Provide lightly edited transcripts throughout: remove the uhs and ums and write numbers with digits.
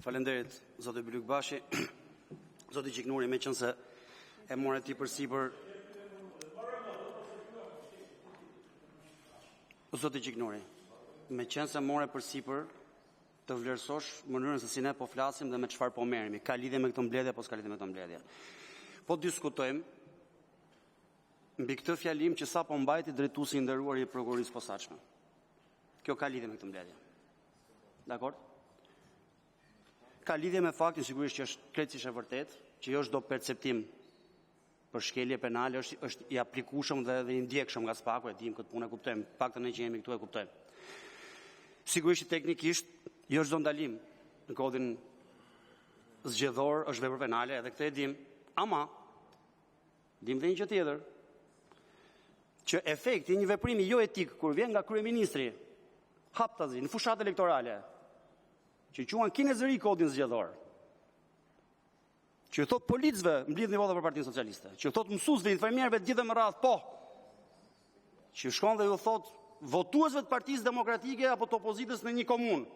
Falenderit, zoti Bylyk Bashi. Zoti Gjiknuri, me qënë se e more ti përsipër. Zoti Gjiknuri, me qënë se more përsipër të vlerësosh mënyrën se si ne po flasim dhe me çfarë po merremi. Ka lidhje me këtë mbledhje, apo s'ka lidhje me këtë mbledhje? Po diskutojmë mbi këtë fjalim që sa po mbajti drejtuesi i nderuar i prokurorisë posaçme. Kjo ka lidhje me këtë mbledhje. Dakor? Ka lidhje me faktin sigurisht që është krejtësisht e vërtet, që jo çdo perceptim për shkelje penale është i aplikueshëm dhe i ndjekshëm nga SPAK-u, e dim këtë punë e kuptojmë, paktën ne që jemi këtu e kuptojmë. Sigurisht teknikisht jo çdo ndalim në kodin zgjedhor është vepër penale, edhe këtë e dim, ama dim dhe një gjë tjetër, që efekti i një veprimi jo etik kur vjen nga kryeministri haptazi në fushat elektorale, që quan kinezëri kodin zgjedhor, që thot policëve mblidh një vota për Partinë Socialiste, që thot mësuesve, infermierëve të gjithë me radhë, po, që shkon dhe ju thot votuesve të Partisë Demokratike apo të opozitës në një komunë,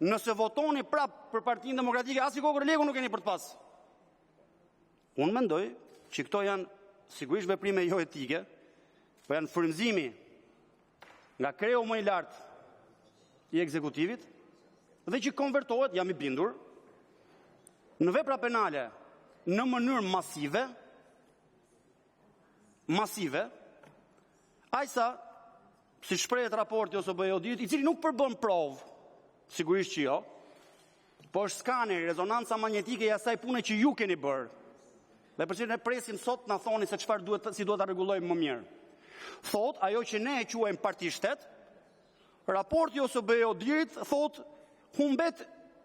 nëse votoni prap për Partinë Demokratike, as i kokër legu nuk keni për të pas. Unë mendoj që këto janë sigurisht veprime jo etike, po janë frymëzimi nga kreu më i lartë i ekzekutivit, dhe që konvertohet, jam i bindur, në vepra penale në mënyrë masive, ajsa, si shprehet raporti ose BOD-it, i cili nuk përbën provë, sigurisht që jo, po është skaner, rezonanca magnetike i asaj pune që ju keni bërë. Dhe përse ne presim sot na thoni se çfarë duhet, si duhet ta rregullojmë më mirë. Thot, ajo që ne e quajmë parti shtet, raporti ose BOD-it thot humbet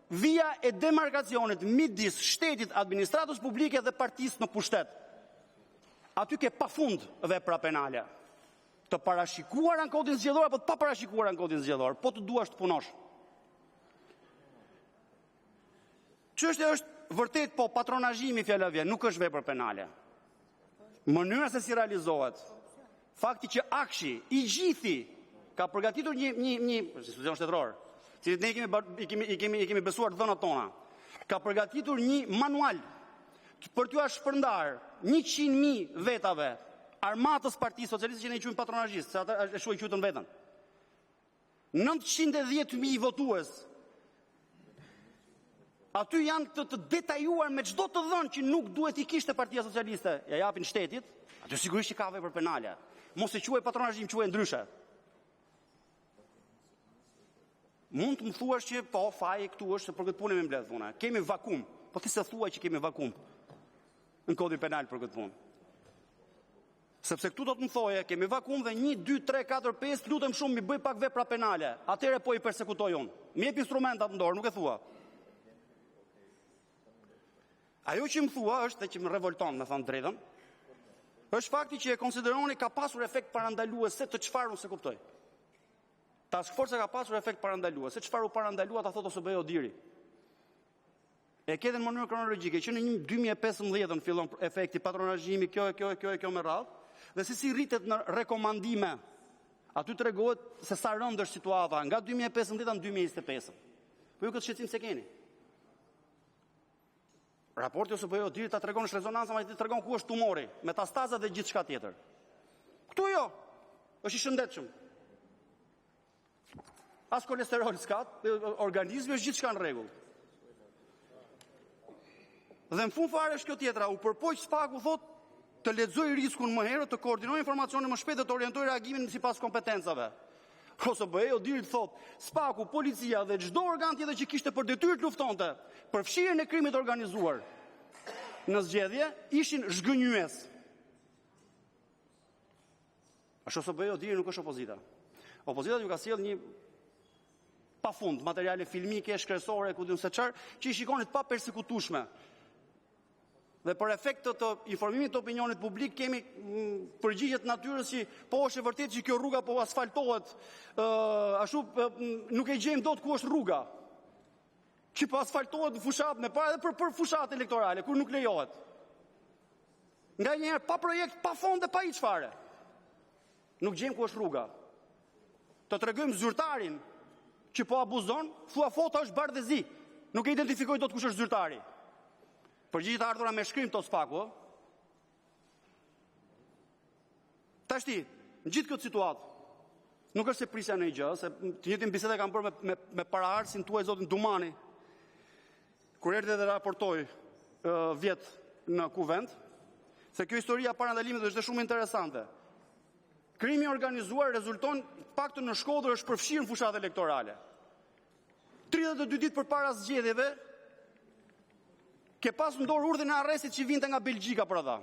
via e demarkacionit midis shtetit, administratës publike dhe partisë në pushtet. Aty ke pafund vepra penale. Të parashikuara në kodin zgjedhor apo të paparashikuara në kodin zgjedhor, po të duash të punosh. Çështja është vërtet po patronazhimi fjala vjen, nuk është vepër penale. Mënyra se si realizohet, fakti që Akshi i gjithi ka përgatitur një institucion shtetëror, që ne i kemi besuar dhënat tona, ka përgatitur një manual për t'ju shpërndar 100.000 vetave armatës Partisë Socialiste që ne i quajmë patronazhist, se ata e shuaj qytën vetën. 910.000 votues. Aty janë të detajuar me çdo të dhënë që nuk duhet i kishte Partia Socialiste, ja japin shtetit, aty sigurisht që ka vepër penale. Mos e quaj patronazhim, quaj ndryshe. Mund të më thuash që po, faji këtu është se për këtë punë me mbledh dhuna. Kemi vakum, po ti se thuaj që kemi vakum në kodin penal për këtë punë. Sepse këtu do të më thoje, kemi vakum dhe 1, 2, 3, 4, 5, lutem shumë mi bëj pak vepra penale. Atëre po i persekutoj unë. Mi jep instrumentat në dorë, nuk e thua. Ajo që më thua është, dhe që më revolton, me thënë drejtën, është fakti që e konsideroni ka pasur efekt parandalues se të çfarë unë se kuptoj. Task Force ka pasur efekt parandalues, se çfarë u parandalua ta thotë ose bëjë Odiri. E ke në mënyrë kronologjike që në 2015 fillon efekti patronazhimi, kjo me radhë, dhe se si rritet në rekomandime. Aty tregohet se sa rënd është situata nga 2015 në 2025. Po ju këtë shqetësim se keni. Raporti ose bëjë Odiri ta tregon është rezonanca, ma ti tregon ku është tumori, metastazat dhe gjithçka tjetër. Ktu jo, është i shëndetshëm. As kolesterol s'ka, organizmi është gjithçka në rregull. Dhe në fund fare është kjo tjetra, u përpoq SPAK-u thot të lexoj riskun më herët, të koordinoj informacionin më shpejt dhe të orientoj reagimin sipas kompetencave. Ose BE Odirit thot, SPAK-u, policia dhe çdo organ tjetër që kishte për detyrë të luftonte për fshirjen e krimit organizuar në zgjedhje ishin zhgënjyes. Ashtu ose BE Odiri nuk është opozita. Opozita ju ka sjell një pafund materiale filmike, shkresore, ku diun se çfarë, që i shikonit pa persekutueshme. Dhe për efekt të informimit të opinionit publik kemi përgjigjet natyrës që po është e vërtet që kjo rruga po asfaltohet, ashtu nuk e gjejmë dot ku është rruga. Që po asfaltohet në fushat me parë dhe për fushat elektorale, kur nuk lejohet. Nga njerë pa projekt, pa fond dhe pa hiç fare. Nuk gjejmë ku është rruga. Të tregojmë zyrtarin që po abuzon, thua foto është bardhëzi. Nuk e identifikoj dot kush është zyrtari. Përgjigjet e ardhura me shkrim to Spaku. Tashti, në gjithë këtë situatë, nuk është se prisja në i gjë, se të njëjtin bisede kam bërë me paraardhësin tuaj zotin Dumani, kur erdhi dhe raportoi vjet në kuvent, se kjo historia para ndalimit është shumë interesante. Krimi organizuar rezulton paktën në Shkodër është përfshirë në fushat elektorale. 32 ditë përpara zgjedhjeve ke pas në dorë urdhën e arrestit që vinte nga Belgjika për ata.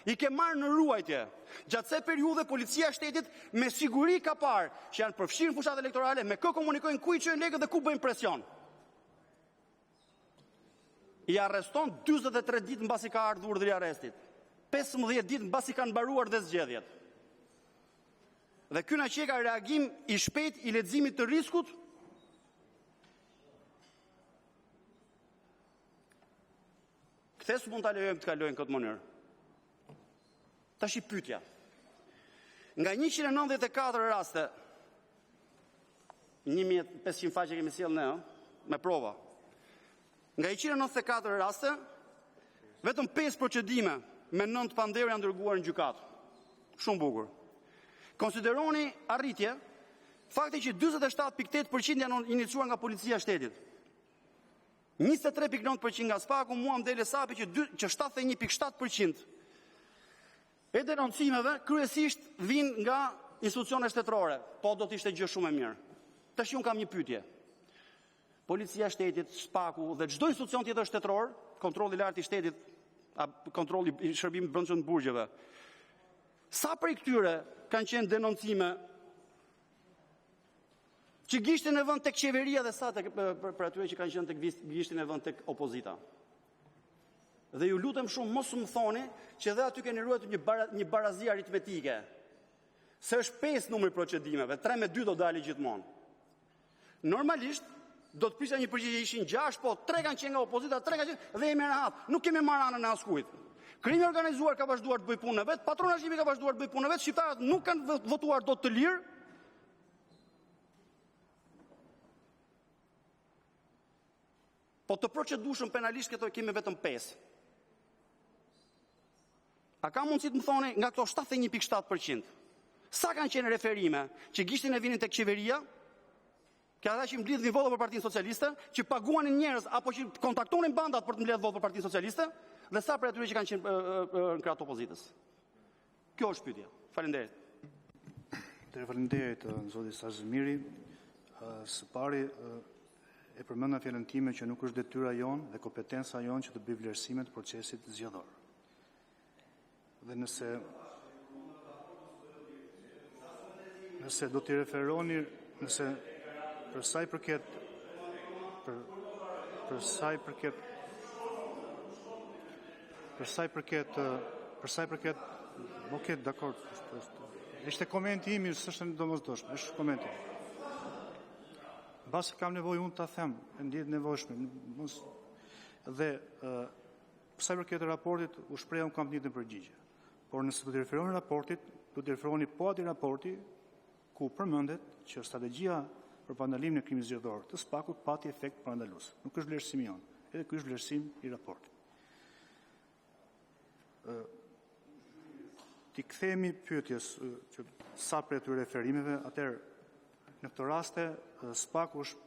I ke marrë në ruajtje. Gjatë kësaj periudhe policia e shtetit me siguri ka parë që janë përfshirë në fushat elektorale, me kë komunikojnë, ku i çojnë lekët dhe ku bëjnë presion. I arreston 43 ditë mbasi ka ardhur urdhri i arrestit. 15 ditë mbasi kanë mbaruar dhe zgjedhjet. Dhe ky na qeka reagim i shpejt i leximit të riskut. Kthes mund ta lejojmë të kalojnë këtë mënyrë. Tash i pyetja. Nga 194 raste, 1500 faqe kemi sjellë ne, me prova. Nga 194 raste, vetëm 5 procedime me 9 pandehur janë dërguar në gjykatë. Shumë bukur. Konsideroni arritje fakti që 47.8% janë iniciuar nga policia e shtetit. 23.9% nga Spaku, mua më dele sapi që 71.7% e denoncimeve kryesisht vinë nga institucione shtetërore, po do të ishte gjë shumë e mirë. Tash unë kam një pyetje. Policia e shtetit, Spaku dhe çdo institucion tjetër shtetëror, kontrolli i lartë i shtetit, kontrolli i shërbimit brendshëm të burgjeve. Sa prej këtyre kanë qenë denoncime që gishtin e vënd tek qeveria dhe sa për atyre që kanë qenë tek gishtin e vënd tek opozita. Dhe ju lutem shumë mos më thoni që dhe aty keni ruajtur një barazi aritmetike. Se është 5 numri procedimeve, 3 me 2 do dali gjithmonë. Normalisht do të prisja një përgjigje ishin 6, po 3 kanë qenë nga opozita, 3 kanë qenë dhe jemi rehat. Nuk kemi marrë anën e askujt. Krimi organizuar ka vazhduar të bëjë punën e vet, patronazhimi ka vazhduar të bëjë punën e vet, shqiptarët nuk kanë votuar dot të lirë. Po të procedueshëm penalisht këto kemi vetëm 5. A ka mundësi të më thoni nga këto 71.7%? Sa kanë qenë referime që gishtin e vinin tek qeveria, që ata që mbledhin vota për Partinë Socialiste, që paguanin njerëz apo që kontaktonin bandat për të mbledhur votë për Partinë Socialiste, dhe sa për atyre që kanë qenë në krah të opozitës? Kjo është pyetja. Faleminderit. Faleminderit zoti Sazmiri. Së pari e përmenda fjalën time që nuk është detyra jonë dhe kompetenca jonë që të bëj vlerësime të procesit zgjedhor. Dhe nëse do t'i referoni, nëse për sa i përket okay, dakor. Ishte komenti im, s'është domosdoshme, është komenti. Basi kam nevojë unë ta them, e ndjet nevojshme. Dhe për sa i përket raportit, u shpreh unë kam të njëjtën përgjigje. Por nëse do të referoni raportit, do të referoni po atij raporti ku përmendet që strategjia për parandalimin e krimit zgjedhor të Spakut pati efekt parandalues. Nuk është vlerësimi jon, edhe ky është vlerësim i raportit. Ti kthehemi pyetjes që sa për aty referimeve, atëherë në këtë raste Spaku është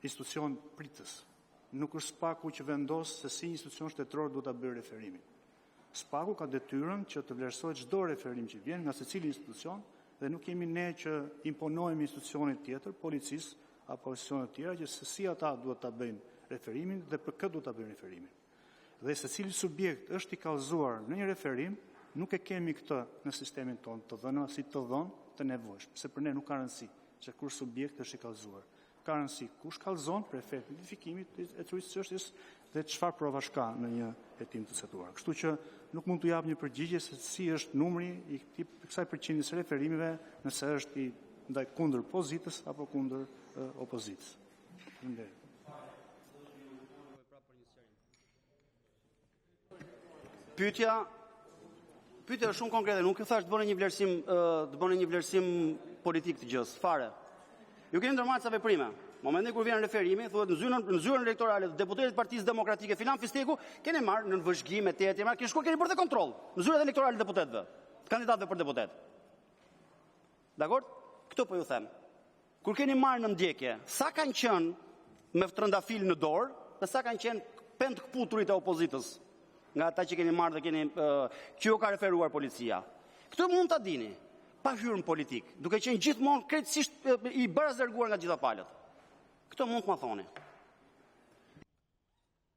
institucion pritës. Nuk është Spaku që vendos se si institucion shtetëror do ta bëjë referimin. Spaku ka detyrën që të vlerësohet çdo referim që vjen nga secili institucion dhe nuk jemi ne që imponojmë institucionit tjetër, policisë apo institucionet tjera që se si ata duhet ta bëjnë referimin dhe për këtë duhet ta bëjnë referimin. Dhe secili subjekt është i kallëzuar në një referim, nuk e kemi këtë në sistemin tonë të dhëna si të dhënë të nevojshme, se për ne nuk ka rëndësi që kur subjekt është i kallëzuar. Ka rëndësi kush kallëzon për efekt identifikimit e trurisë çështjes dhe çfarë provash ka në një hetim të setuar. Kështu që nuk mund t'u jap një përgjigje se si është numri i kësaj përqindjes së referimeve, nëse është i ndaj kundër pozitës apo kundër opozitës. Faleminderit. Pyetja është shumë konkrete, nuk e thash të bëni një vlerësim politik të gjës, fare. Ju keni ndërmarrë ca veprime. Momentin kur vjen referimi, thuhet në zyrën elektorale të deputetëve të Partisë Demokratike Filan Fisteku, keni marrë në vëzhgim e tjetër, keni shkuar keni bërë dhe kontroll në zyrët elektorale të deputetëve, të kandidatëve për deputet. Dakor? Këtë po ju them. Kur keni marrë në ndjekje, sa kanë qenë me trëndafil në dorë, dhe sa kanë qenë pend këputurit e opozitës, nga ata që keni marrë dhe keni që ju ka referuar policia. Këtë mund ta dini, pa hyrë në politik, duke qenë gjithmonë krejtësisht i barazërguar nga gjitha palët. Këtë mund të ma thoni.